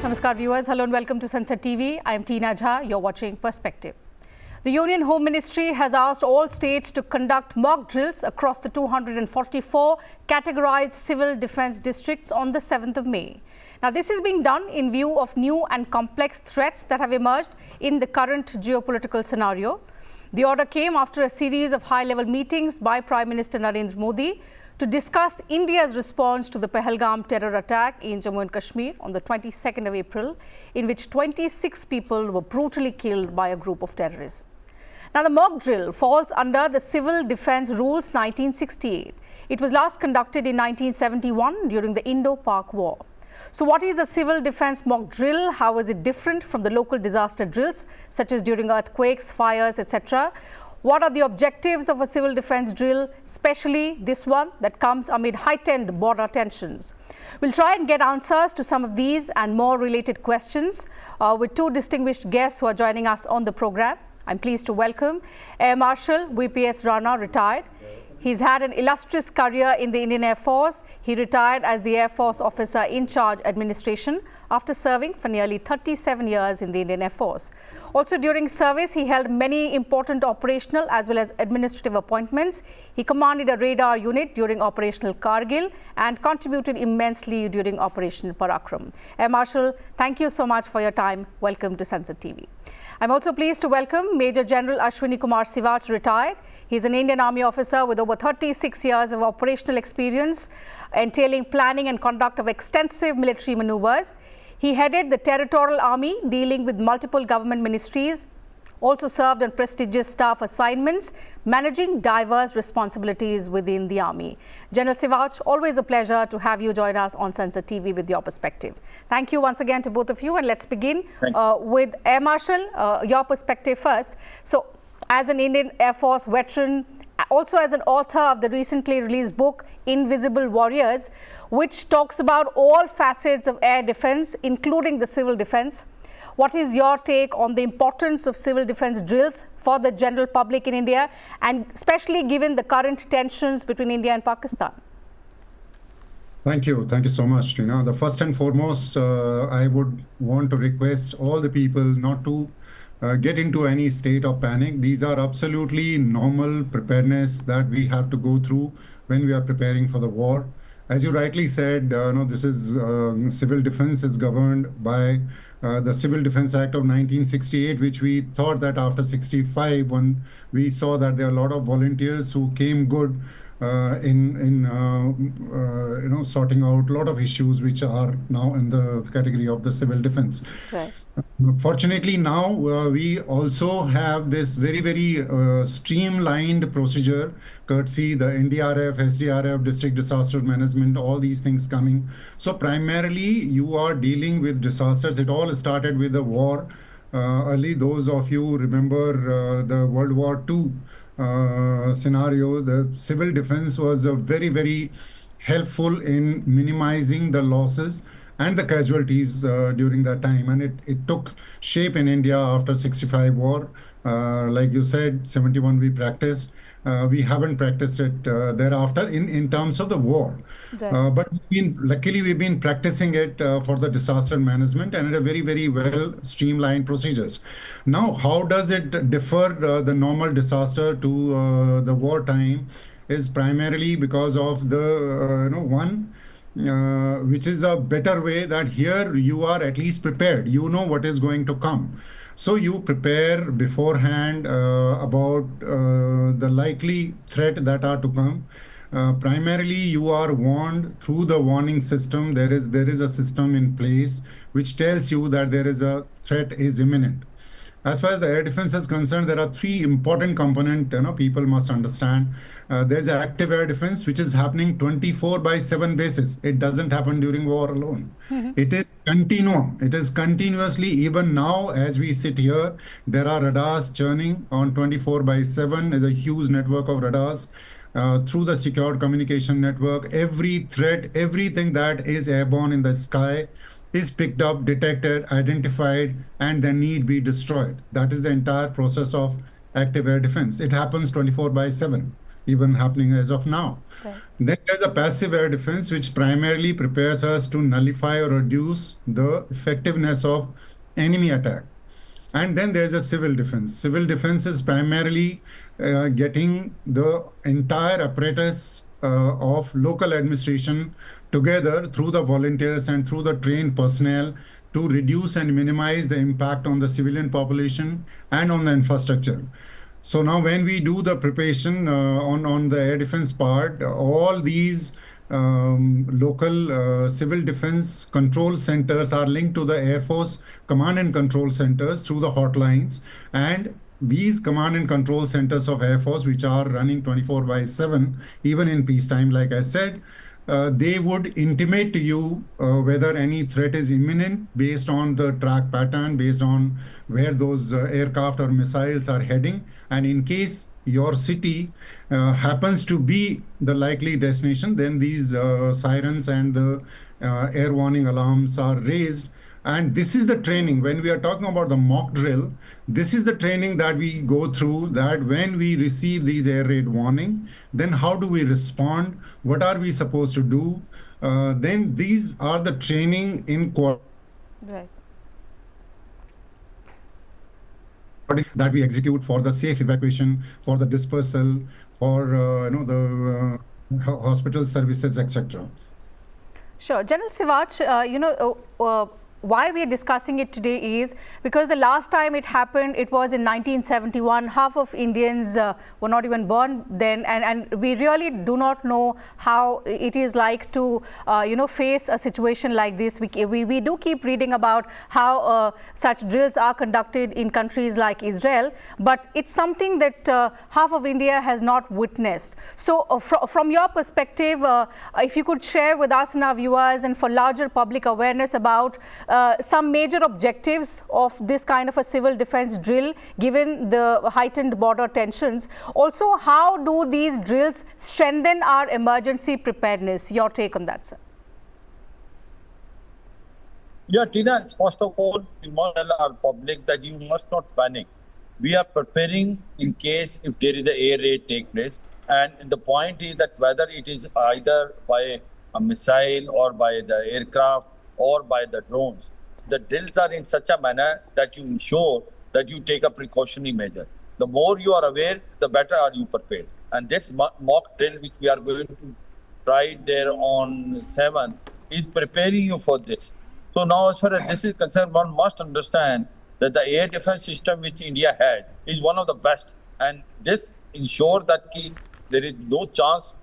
Namaskar viewers, hello and welcome to Sansad TV. I am Tina Jha, you're watching Perspective. The Union Home Ministry has asked all states to conduct mock drills across the 244 categorized civil defence districts on the 7th of May. Now this is being done in view of new and complex threats that have emerged in the current geopolitical scenario. The order came after a series of high-level meetings by Prime Minister Narendra Modi to discuss India's response to the Pahalgam terror attack in Jammu and Kashmir on the 22nd of April, in which 26 people were brutally killed by a group of terrorists. Now, the mock drill falls under the Civil Defence Rules 1968. It was last conducted in 1971 during the Indo-Pak War. So what is a civil defence mock drill? How is it different from the local disaster drills, such as during earthquakes, fires, etc.? What are the objectives of a civil defence drill, especially this one that comes amid heightened border tensions? We'll try and get answers to some of these and more related questions with two distinguished guests who are joining us on the program. I'm pleased to welcome Air Marshal VPS Rana, retired. He's had an illustrious career in the Indian Air Force. He retired as the Air Force Officer in Charge Administration after serving for nearly 37 years in the Indian Air Force. Also during service, he held many important operational as well as administrative appointments. He commanded a radar unit during Operational Kargil and contributed immensely during Operation Parakram. Air Marshal, thank you so much for your time. Welcome to Sansad TV. I'm also pleased to welcome Major General Ashwini Kumar Sivach, retired. He's an Indian Army officer with over 36 years of operational experience, entailing planning and conduct of extensive military maneuvers. He headed the Territorial Army, dealing with multiple government ministries, also served on prestigious staff assignments, managing diverse responsibilities within the Army. General Sivach, always a pleasure to have you join us on Sansad TV with your perspective. Thank you once again to both of you, and let's begin with Air Marshal, your perspective first. So, as an Indian Air Force veteran, also as an author of the recently released book, Invisible Warriors, which talks about all facets of air defense, including the civil defense. What is your take on the importance of civil defense drills for the general public in India, and especially given the current tensions between India and Pakistan? Thank you. Thank you so much, Tina. The first and foremost, I would want to request all the people not to get into any state of panic. These are absolutely normal preparedness that we have to go through when we are preparing for the war. As you rightly said, this is civil defense is governed by the Civil Defense Act of 1968, which we thought that after 65, when we saw that there are a lot of volunteers who came good in sorting out a lot of issues which are now in the category of the civil defense. Right. Fortunately, now we also have this very, very streamlined procedure, courtesy the NDRF, SDRF, District Disaster Management, all these things coming. So primarily, you are dealing with disasters. It all started with the war. Early, those of you remember the World War II scenario. The civil defense was very, very helpful in minimizing the losses and the casualties during that time, and it took shape in India after 65 war. Like you said, 71 we practiced. We haven't practiced it thereafter in terms of the war. Right. But luckily we've been practicing it for the disaster management and a very, very well streamlined procedures. Now, how does it differ the normal disaster to the wartime is primarily because of the which is a better way that here you are at least prepared. You know what is going to come. So you prepare beforehand about the likely threat that are to come. Primarily, you are warned through the warning system. There is a system in place which tells you that there is a threat is imminent. As far as the air defense is concerned, there are three important components people must understand. There's active air defense, which is happening 24/7 basis. It doesn't happen during war alone. Mm-hmm. It is continuum. It is continuously, even now as we sit here, there are radars churning on 24/7. There's a huge network of radars. Through the secured communication network, every threat, everything that is airborne in the sky is picked up, detected, identified, and then need be destroyed. That is the entire process of active air defense. It happens 24/7. even happening as of now. Right. Then there's a passive air defense, which primarily prepares us to nullify or reduce the effectiveness of enemy attack. And then there's a civil defense. Civil defense is primarily getting the entire apparatus of local administration together through the volunteers and through the trained personnel to reduce and minimize the impact on the civilian population and on the infrastructure. So now when we do the preparation on the air defense part, all these local civil defense control centers are linked to the Air Force command and control centers through the hotlines. And these command and control centers of Air Force, which are running 24/7, even in peacetime, like I said, they would intimate to you whether any threat is imminent based on the track pattern, based on where those aircraft or missiles are heading. And in case your city happens to be the likely destination, then these sirens and the air warning alarms are raised. And this is the training. When we are talking about the mock drill, this is the training that we go through, that when we receive these air raid warning, then how do we respond? What are we supposed to do? Then these are the training in Right. that we execute for the safe evacuation, for the dispersal, for the hospital services, etc. Sure. General Sivaj, why we are discussing it today is because the last time it happened, it was in 1971. Half of Indians were not even born then, and we really do not know how it is like to, face a situation like this. We do keep reading about how such drills are conducted in countries like Israel, but it's something that half of India has not witnessed. So from your perspective, if you could share with us and our viewers and for larger public awareness about some major objectives of this kind of a civil defense drill, given the heightened border tensions. Also, how do these drills strengthen our emergency preparedness? Your take on that, sir. Yeah, Tina, first of all, we must tell our public that you must not panic. We are preparing in case if there is an air raid take place. And the point is that whether it is either by a missile or by the aircraft or by the drones, the drills are in such a manner that you ensure that you take a precautionary measure. The more you are aware, the better are you prepared. And this mock drill, which we are going to try there on 7th, is preparing you for this. So now, as far as this is concerned, one must understand that the air defense system which India had is one of the best. And this ensures that there is no chance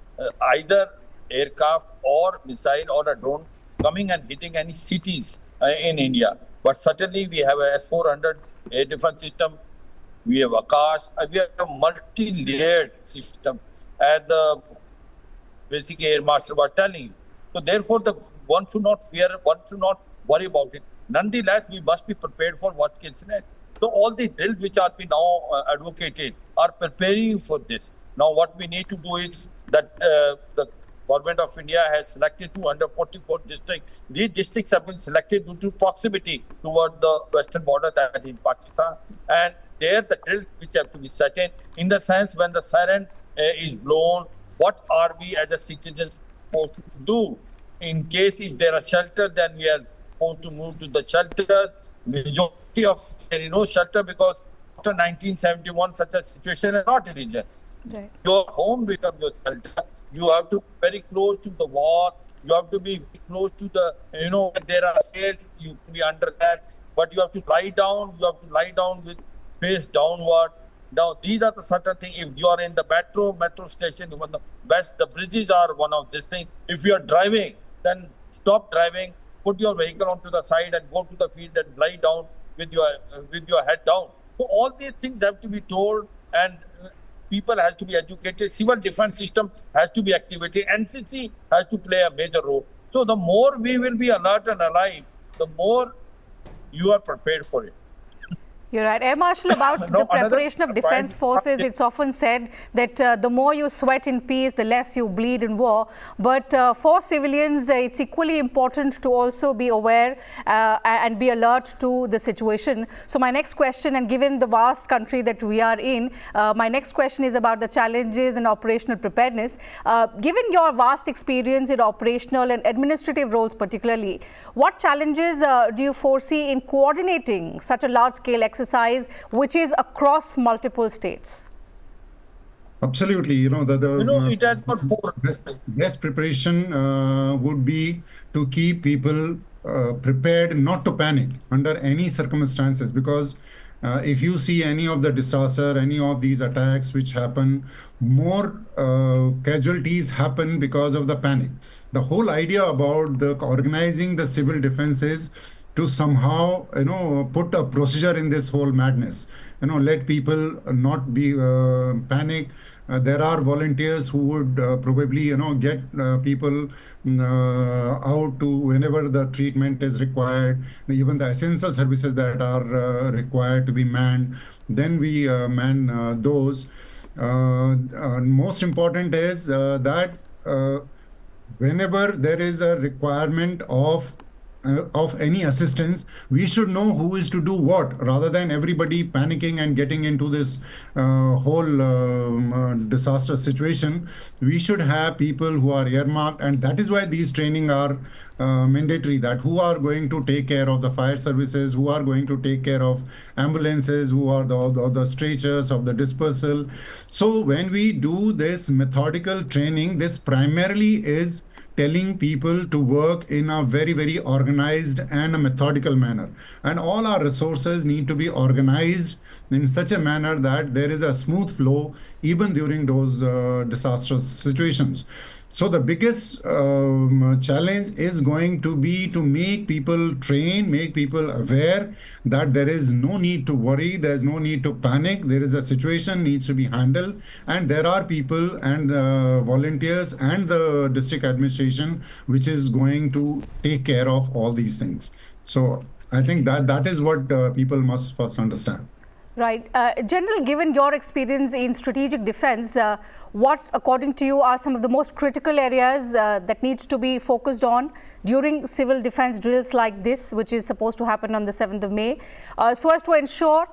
either aircraft or missile or a drone coming and hitting any cities in India. But certainly we have a S-400 air defense system, we have Akash, we have a multi-layered system, as the basic air marshal was telling you. So therefore, one should not fear, one should not worry about it. Nonetheless, we must be prepared for what case scenario. So all the drills which are being now advocated are preparing you for this. Now what we need to do is that the Government of India has selected 244 districts. These districts have been selected due to proximity toward the western border, that is Pakistan. And there the drills which have to be certain in the sense when the siren is blown, what are we as a citizens supposed to do? In case if there are shelter, then we are supposed to move to the shelter. Majority of there is no shelter because after 1971 such a situation is not arisen. Right. Your home becomes your shelter. You have to be very close to the wall. You have to be close to the, there are stairs, you can be under that. But you have to lie down. You have to lie down with face downward. Now, these are the certain things. If you are in the metro station, one of the best, the bridges are one of these things. If you are driving, then stop driving, put your vehicle onto the side and go to the field and lie down with your head down. So all these things have to be told, and people has to be educated. Civil defense system has to be activated. NCC has to play a major role. So the more we will be alert and alive, the more you are prepared for it. You're right. Air Marshal, about No, the preparation of another defense point- forces, it's often said that the more you sweat in peace, the less you bleed in war. But for civilians, it's equally important to also be aware and be alert to the situation. So my next question, and given the vast country that we are in, my next question is about the challenges and operational preparedness. Given your vast experience in operational and administrative roles particularly, what challenges do you foresee in coordinating such a large-scale exercise which is across multiple states? Absolutely, it has got four. best preparation would be to keep people prepared, not to panic under any circumstances, because if you see any of the disaster, any of these attacks which happen, more casualties happen because of the panic. The whole idea about the organizing the civil defense is to somehow, put a procedure in this whole madness. Let people not be panic. There are volunteers who would probably, get people out to whenever the treatment is required. Even the essential services that are required to be manned, then we man those. Most important is that whenever there is a requirement of any assistance, we should know who is to do what, rather than everybody panicking and getting into this whole disaster situation. We should have people who are earmarked, and that is why these training are mandatory, that who are going to take care of the fire services, who are going to take care of ambulances, who are the stretchers of the dispersal. So when we do this methodical training, this primarily is telling people to work in a very, very organized and a methodical manner. And all our resources need to be organized in such a manner that there is a smooth flow even during those disastrous situations. So the biggest challenge is going to be to make people train, make people aware that there is no need to worry, there's no need to panic, there is a situation needs to be handled, and there are people and volunteers and the district administration which is going to take care of all these things. So I think that is what people must first understand. Right. General, given your experience in strategic defense, what, according to you, are some of the most critical areas that needs to be focused on during civil defense drills like this, which is supposed to happen on the 7th of May, so as to ensure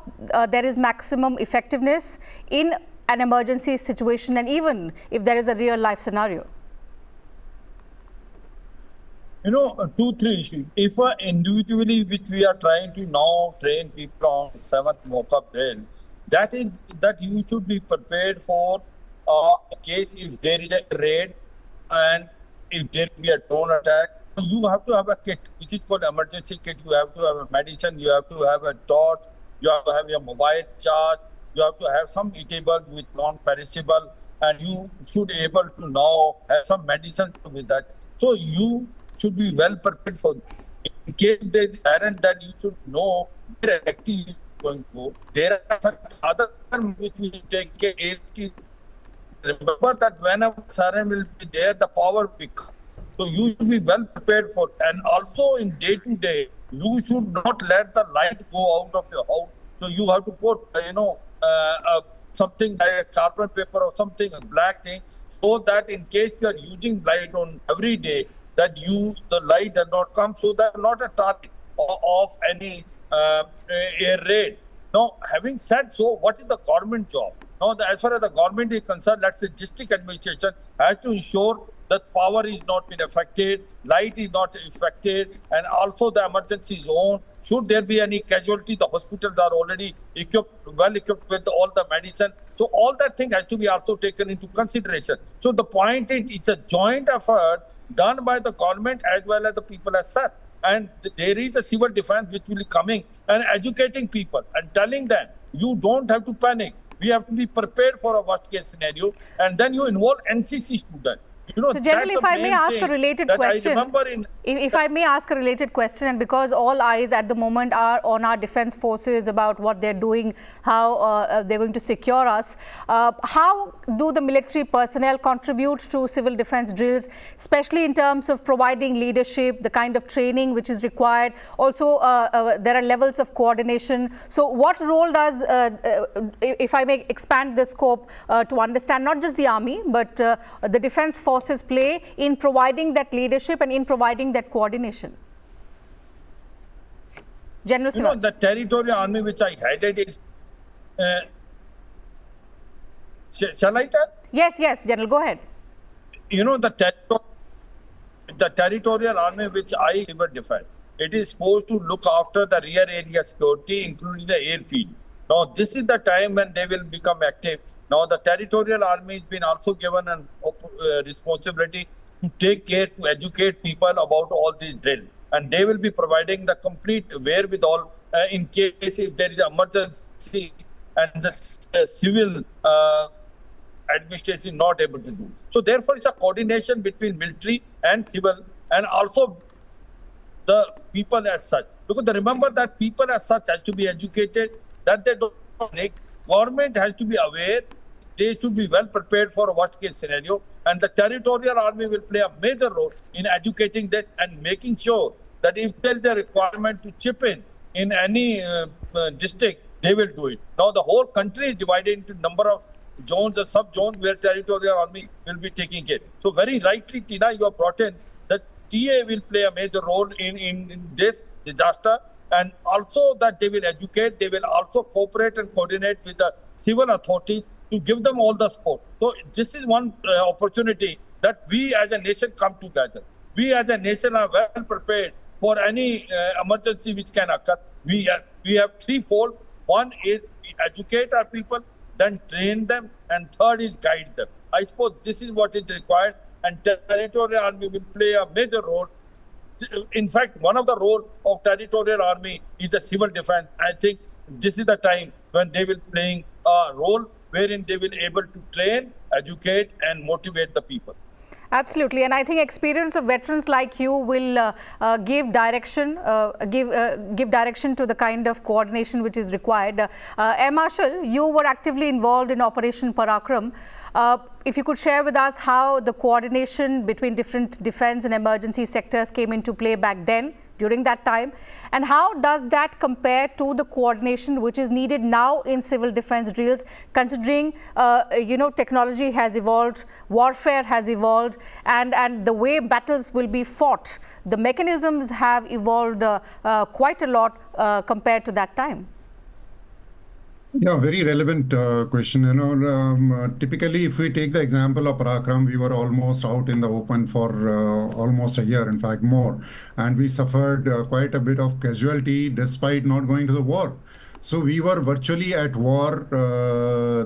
there is maximum effectiveness in an emergency situation, and even if there is a real life scenario? 2-3 issues. If individually, which we are trying to now train people on 7th mock-up drill, that you should be prepared for in case if there is a raid and if there will be a drone attack. You have to have a kit, which is called emergency kit. You have to have a medicine, you have to have a torch, you have to have your mobile charge, you have to have some eatables with non-perishable, and you should be able to now have some medicine with that. So you should be well prepared for it. In case there is errand, then you should know where exactly you are going to go. There are some other which we take care of. Remember that whenever siren will be there, the power will be cut. So you should be well prepared for it. And also in day to day, you should not let the light go out of your house. So you have to put, something like a carbon paper or something, a black thing, so that in case you are using light on every day, that the light does not come, so that not a target of any air raid. Now, having said so, what is the government job? Now, as far as the government is concerned, let's say district administration has to ensure that power is not been affected, light is not affected, and also the emergency zone. Should there be any casualty, the hospitals are already well equipped with all the medicine. So all that thing has to be also taken into consideration. So the point is, it's a joint effort done by the government as well as the people as such. And there is a civil defense which will be coming and educating people and telling them, you don't have to panic. We have to be prepared for a worst case scenario. And then you involve NCC students. So generally, if I may ask a related question, if I may ask a related question, and because all eyes at the moment are on our defense forces about what they're doing, how they're going to secure us, how do the military personnel contribute to civil defense drills, especially in terms of providing leadership, the kind of training which is required? Also, there are levels of coordination. So what role does, if I may expand the scope to understand not just the army, but the defense forces play in providing that leadership and in providing that coordination? General Siraj. The Territorial Army which I headed is, shall I tell? Yes, General, go ahead. The Territorial Army which I civil defense, it is supposed to look after the rear area security, including the airfield. Now, this is the time when they will become active. Now, the Territorial Army has been also given a responsibility to take care, to educate people about all these drills. And they will be providing the complete wherewithal in case if there is emergency and the civil administration not able to do. So, therefore, it's a coordination between military and civil, and also the people as such. Because remember that people as such has to be educated, that they don't make. Government has to be aware. They should be well prepared for a worst case scenario, and the Territorial Army will play a major role in educating that and making sure that if there is a requirement to chip in any district, they will do it. Now the whole country is divided into number of zones, the sub-zones where Territorial Army will be taking care. So very rightly, Tina, you have brought in that TA will play a major role in this disaster, and also that they will educate, they will also cooperate and coordinate with the civil authorities to give them all the support. So this is one opportunity that we as a nation come together. We as a nation are well prepared for any emergency which can occur. We have threefold. One is we educate our people, then train them, and third is guide them. I suppose this is what is required, and Territorial Army will play a major role. In fact, one of the roles of Territorial Army is the civil defense. I think this is the time when they will be playing a role wherein they will be able to train, educate, and motivate the people. Absolutely, and I think experience of veterans like you will give direction, give direction to the kind of coordination which is required. Air Marshal, you were actively involved in Operation Parakram. If you could share with us how the coordination between different defense and emergency sectors came into play back then, during that time, and how does that compare to the coordination which is needed now in civil defense drills, considering technology has evolved, warfare has evolved, and the way battles will be fought, the mechanisms have evolved quite a lot compared to that time. Yeah, very relevant question. Typically, if we take the example of Parakram, we were almost out in the open for almost a year, in fact, more. And we suffered quite a bit of casualty despite not going to the war. So we were virtually at war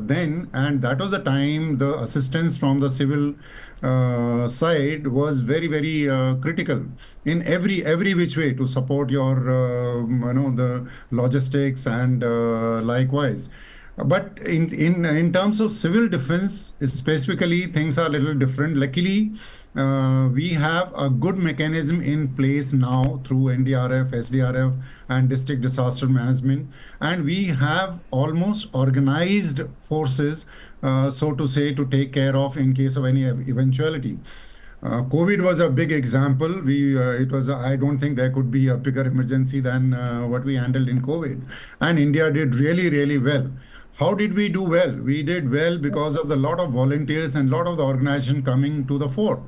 then, and that was the time the assistance from the civil side was very, very critical in every which way to support your, the logistics and likewise. But in terms of civil defense, specifically, things are a little different. Luckily, we have a good mechanism in place now through NDRF, SDRF, and district disaster management, and we have almost organized forces, so to say, to take care of in case of any eventuality. COVID was a big example. I don't think there could be a bigger emergency than what we handled in COVID, and India did really, really well. How did we do well? We did well because of the lot of volunteers and lot of the organization coming to the fore.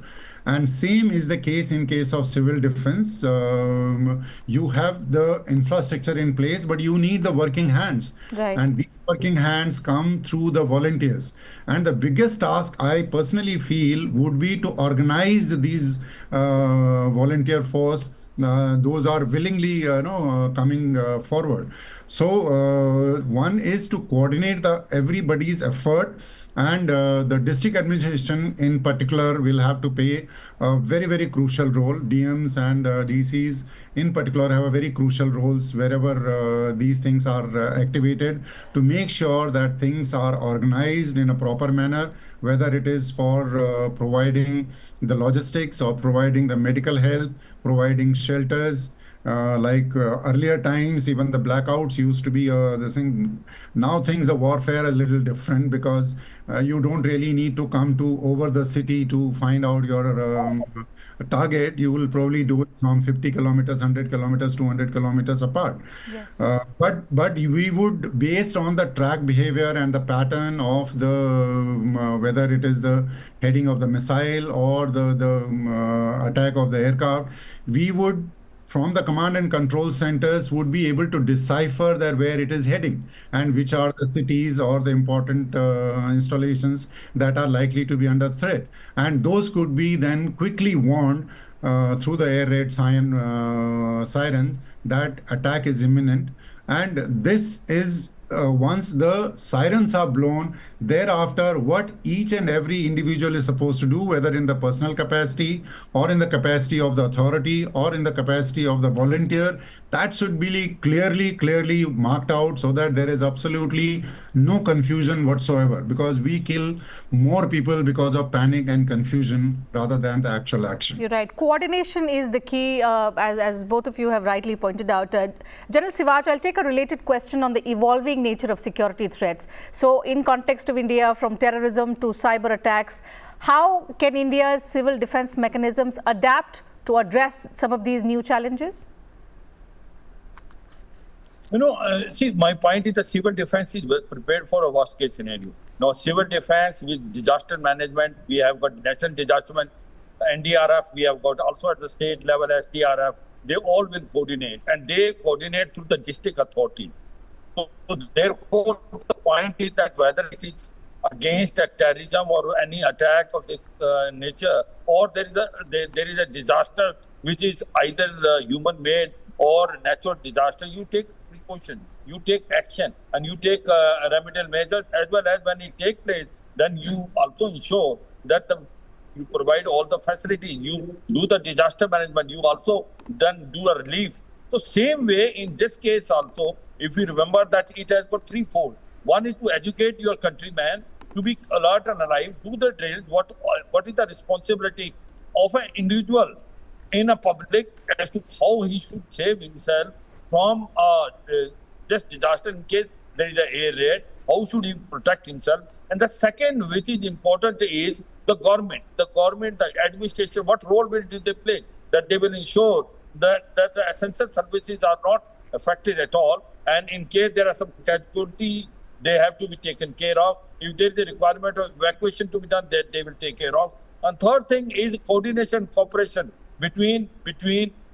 And same is the case in case of civil defense. You have the infrastructure in place, but you need the working hands. Right. And these working hands come through the volunteers. And the biggest task I personally feel would be to organize these volunteer force. Those are willingly coming forward. So one is to coordinate everybody's effort And the district administration in particular will have to play a very, very crucial role. DMs and DCs in particular have a very crucial roles wherever these things are activated, to make sure that things are organized in a proper manner, whether it is for providing the logistics or providing the medical health, providing shelters. Earlier times, even the blackouts used to be the thing. Now things are warfare a little different, because you don't really need to come to over the city to find out your target. You will probably do it from 50 kilometers, 100 kilometers, 200 kilometers apart. Yes. But we would, based on the track behavior and the pattern of the whether it is the heading of the missile or the attack of the aircraft, we would, from the command and control centers, would be able to decipher that where it is heading and which are the cities or the important installations that are likely to be under threat. And those could be then quickly warned through the air raid sirens that attack is imminent. And this is once the sirens are blown, thereafter what each and every individual is supposed to do, whether in the personal capacity or in the capacity of the authority or in the capacity of the volunteer, that should be clearly marked out, so that there is absolutely no confusion whatsoever, because we kill more people because of panic and confusion rather than the actual action. You're right. Coordination is the key, as both of you have rightly pointed out. General Sivaj, I'll take a related question on the evolving nature of security threats. So in context of India, from terrorism to cyber attacks, how can India's civil defense mechanisms adapt to address some of these new challenges? See, my point is the civil defense is prepared for a worst case scenario. Now, civil defense with disaster management, we have got national disaster management, NDRF, we have got also at the state level SDRF, they all will coordinate, and they coordinate through the district authority. So therefore, the point is that whether it is against a terrorism or any attack of this nature, or there is a disaster which is either human-made or natural disaster, you take precautions, you take action, and you take remedial measures, as well as when it takes place, then you also ensure that you provide all the facilities, you do the disaster management, you also then do a relief. So same way in this case also, if you remember that it has got threefold. One is to educate your countrymen to be alert and alive, do the drills, what is the responsibility of an individual in a public as to how he should save himself from this disaster in case there is an air raid, how should he protect himself. And the second, which is important, is the government, the administration, what role will they play? That they will ensure that the essential services are not affected at all, and in case there are some casualty, they have to be taken care of. If there is a requirement of evacuation to be done, that they will take care of. And third thing is coordination, cooperation between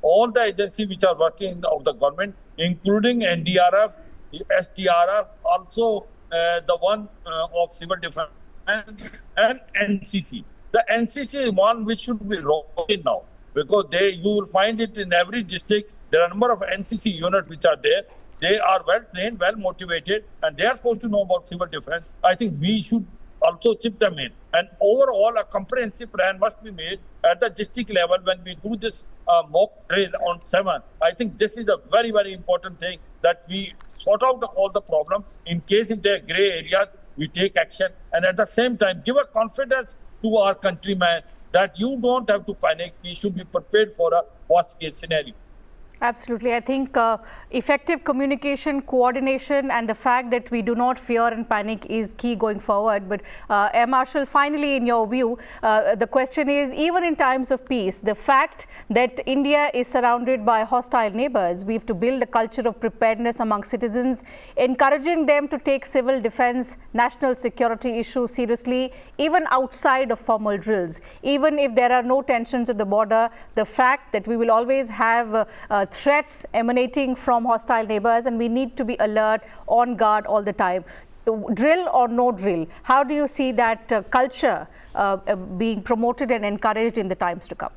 all the agencies which are working of the government, including NDRF, SDRF, also the one of civil defense and NCC. The NCC is one which should be rotated now, because you will find it in every district. There are a number of NCC units which are there. They are well trained, well motivated, and they are supposed to know about civil defense. I think we should also chip them in. And overall, a comprehensive plan must be made at the district level when we do this mock drill on 7th. I think this is a very, very important thing, that we sort out all the problems. In case if there are gray areas, we take action. And at the same time, give a confidence to our countrymen that you don't have to panic. We should be prepared for a worst case scenario. Absolutely. I think effective communication, coordination, and the fact that we do not fear and panic is key going forward. But Air Marshal, finally, in your view, the question is, even in times of peace, the fact that India is surrounded by hostile neighbors, we have to build a culture of preparedness among citizens, encouraging them to take civil defense, national security issues seriously, even outside of formal drills. Even if there are no tensions at the border, the fact that we will always have threats emanating from hostile neighbors, and we need to be alert, on guard all the time. Drill or no drill, how do you see that culture being promoted and encouraged in the times to come?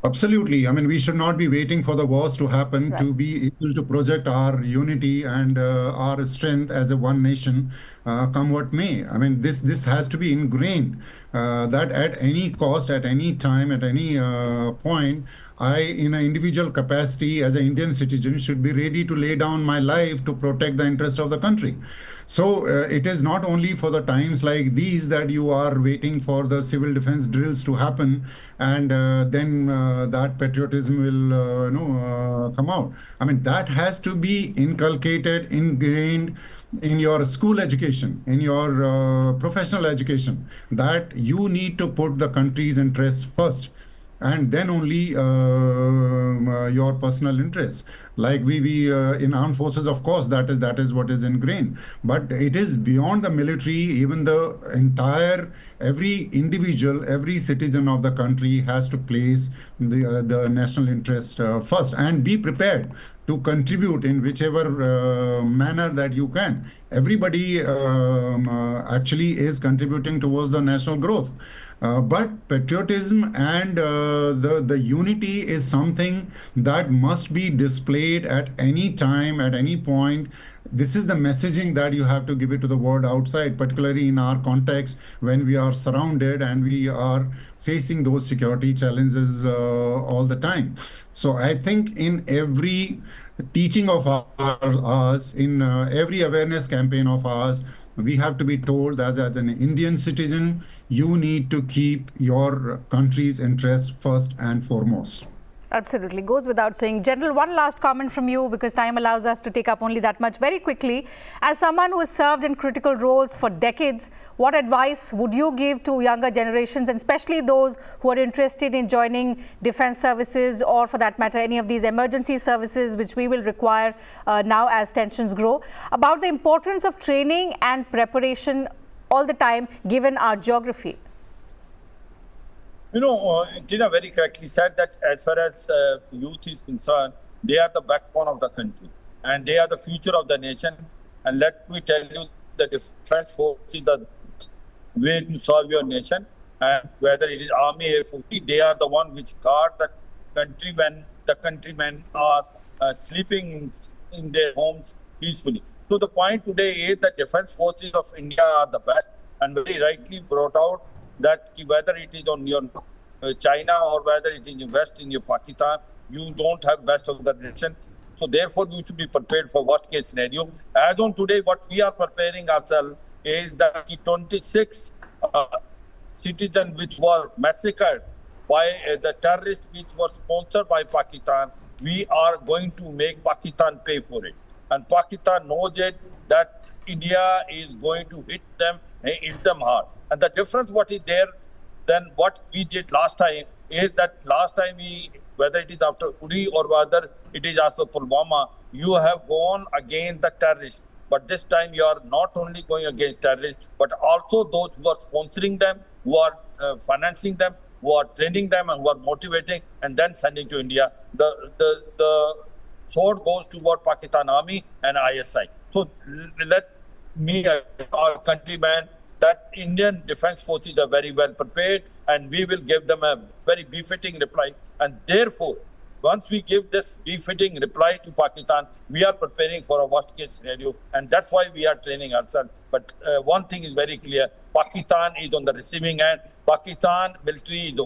Absolutely. I mean, we should not be waiting for the wars to happen Right. to be able to project our unity and our strength as a one nation, come what may. I mean, this has to be ingrained that at any cost, at any time, at any point, I, in an individual capacity as an Indian citizen, should be ready to lay down my life to protect the interest of the country. So it is not only for the times like these that you are waiting for the civil defense drills to happen, and then that patriotism will come out. I mean, that has to be inculcated, ingrained in your school education, in your professional education, that you need to put the country's interest first, and then only your personal interests. Like we in armed forces, of course, that is what is ingrained. But it is beyond the military. Even the entire, every individual, every citizen of the country has to place the national interest first, and be prepared to contribute in whichever manner that you can. Everybody actually is contributing towards the national growth. But patriotism and the unity is something that must be displayed at any time, at any point. This is the messaging that you have to give it to the world outside, particularly in our context when we are surrounded and we are facing those security challenges all the time. So I think in every teaching of ours, in every awareness campaign of ours, we have to be told that as an Indian citizen, you need to keep your country's interests first and foremost. Absolutely. Goes without saying. General, one last comment from you, because time allows us to take up only that much very quickly. As someone who has served in critical roles for decades, what advice would you give to younger generations, and especially those who are interested in joining defense services, or for that matter, any of these emergency services which we will require now as tensions grow, about the importance of training and preparation all the time, given our geography? You know, Tina very correctly said that as far as youth is concerned, they are the backbone of the country and they are the future of the nation. And let me tell you, the defense force is the way to serve your nation. And whether it is Army, Air Force, they are the one which guard the country when the countrymen are sleeping in their homes peacefully. So the point today is that defense forces of India are the best, and very rightly brought out that whether it is on your China or whether it is in West in your Pakistan, you don't have best of the nation. So therefore, you should be prepared for worst case scenario. As on today, what we are preparing ourselves is that the 26 citizens which were massacred by the terrorists which were sponsored by Pakistan, we are going to make Pakistan pay for it. And Pakistan knows it, that India is going to hit them hard. And the difference what is there than what we did last time is that last time we, whether it is after Uri or whether it is after Pulwama, you have gone against the terrorists. But this time you are not only going against terrorists, but also those who are sponsoring them, who are financing them, who are training them, and who are motivating and then sending to India. The sword goes toward Pakistan Army and ISI. So let me, our countrymen, that Indian defense forces are very well prepared, and we will give them a very befitting reply. And therefore, once we give this befitting reply to Pakistan, we are preparing for a worst case scenario, and that's why we are training ourselves. But one thing is very clear: Pakistan is on the receiving end. Pakistan military is,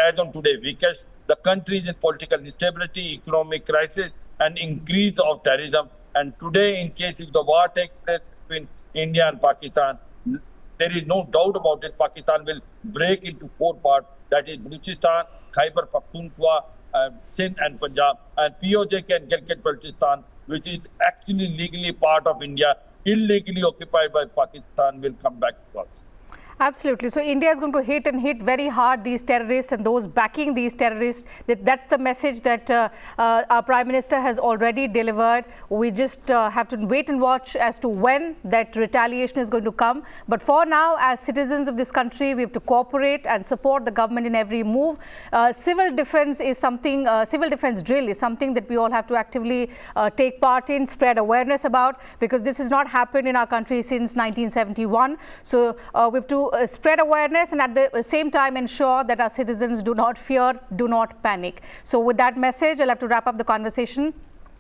as on today, weakest. The country is in political instability, economic crisis, and increase of terrorism. And today, in case if the war takes place between India and Pakistan, there is no doubt about it, Pakistan will break into four parts. That is Balochistan, Khyber Pakhtunkhwa, Sindh and Punjab. And POJ and Gilgit-Baltistan, which is actually legally part of India, illegally occupied by Pakistan, will come back to us. Absolutely. So India is going to hit very hard these terrorists and those backing these terrorists. That's the message that our Prime Minister has already delivered. We just have to wait and watch as to when that retaliation is going to come. But for now, as citizens of this country, we have to cooperate and support the government in every move. Civil defense is something, civil defense drill is something that we all have to actively take part in, spread awareness about, because this has not happened in our country since 1971. So we have to spread awareness and at the same time ensure that our citizens do not fear, do not panic. So with that message, I'll have to wrap up the conversation.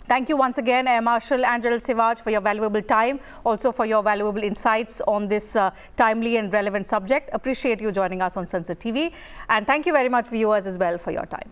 Thank you once again, Air Marshal and General Sivaj, for your valuable time, also for your valuable insights on this timely and relevant subject. Appreciate you joining us on Sansad TV. And thank you very much, viewers, as well, for your time.